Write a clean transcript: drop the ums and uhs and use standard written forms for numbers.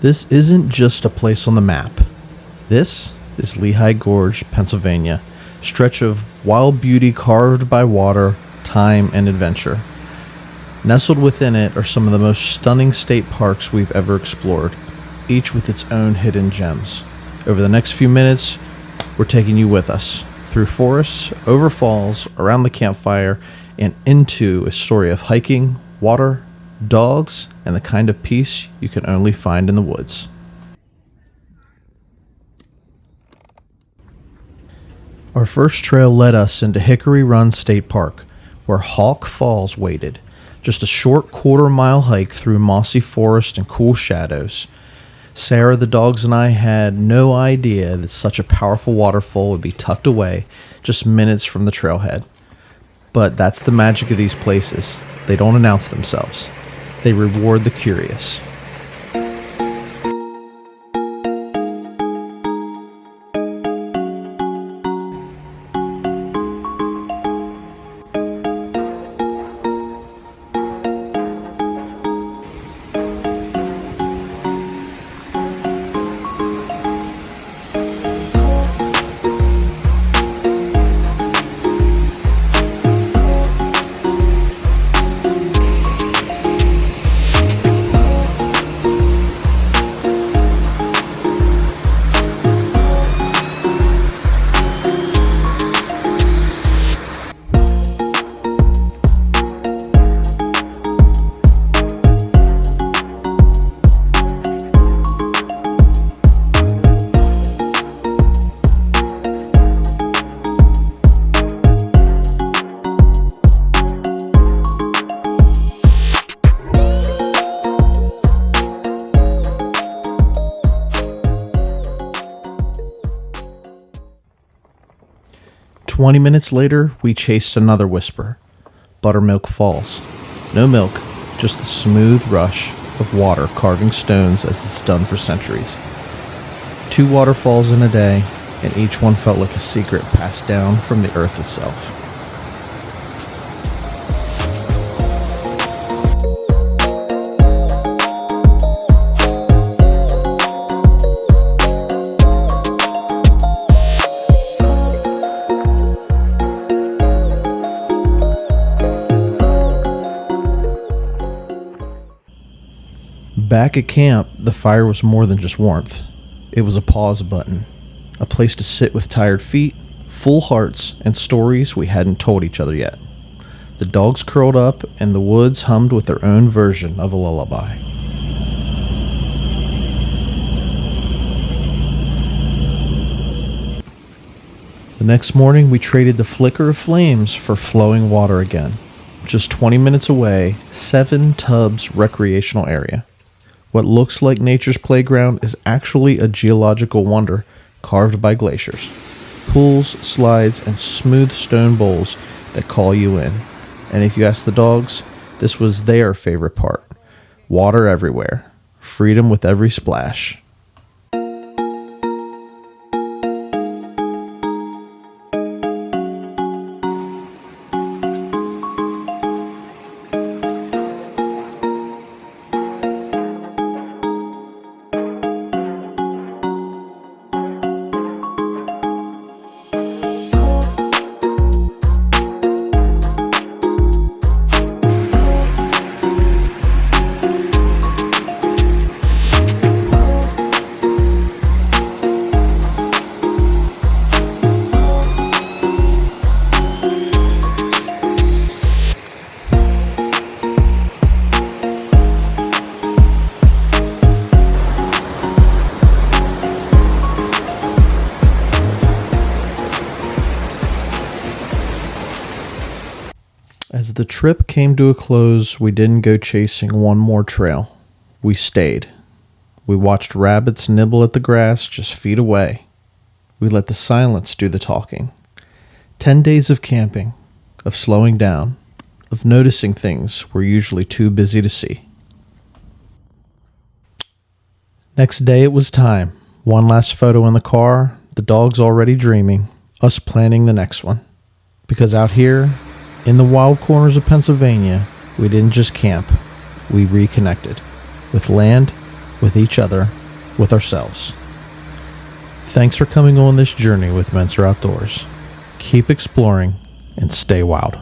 This isn't just a place on the map. This is Lehigh Gorge, Pennsylvania, stretch of wild beauty carved by water, time, and adventure. Nestled within it are some of the most stunning state parks we've ever explored, each with its own hidden gems. Over the next few minutes, we're taking you with us, through forests, over falls, around the campfire, and into a story of hiking, water, dogs, and the kind of peace you can only find in the woods. Our first trail led us into Hickory Run State Park, where Hawk Falls waited. Just a short quarter-mile hike through mossy forest and cool shadows. Sarah, the dogs, and I had no idea that such a powerful waterfall would be tucked away just minutes from the trailhead. But that's the magic of these places. They don't announce themselves. They reward the curious. "20 minutes later, we chased another whisper. Buttermilk Falls. No milk, just the smooth rush of water carving stones as it's done for centuries. 2 waterfalls in a day, and each one felt like a secret passed down from the earth itself. Back at camp, the fire was more than just warmth. It was a pause button, a place to sit with tired feet, full hearts, and stories we hadn't told each other yet. The dogs curled up, and the woods hummed with their own version of a lullaby. The next morning, we traded the flicker of flames for flowing water again. Just 20 minutes away, 7 Tubs recreational area. What looks like nature's playground is actually a geological wonder carved by glaciers. Pools, slides, and smooth stone bowls that call you in. And if you ask the dogs, this was their favorite part. Water everywhere. Freedom with every splash. As the trip came to a close, we didn't go chasing one more trail. We stayed. We watched rabbits nibble at the grass just feet away. We let the silence do the talking. 10 days of camping, of slowing down, of noticing things we're usually too busy to see. Next day it was time. One last photo in the car, the dogs already dreaming, us planning the next one. Because out here, in the wild corners of Pennsylvania, we didn't just camp, we reconnected with land, with each other, with ourselves. Thanks for coming on this journey with Mentzer Outdoors. Keep exploring and stay wild.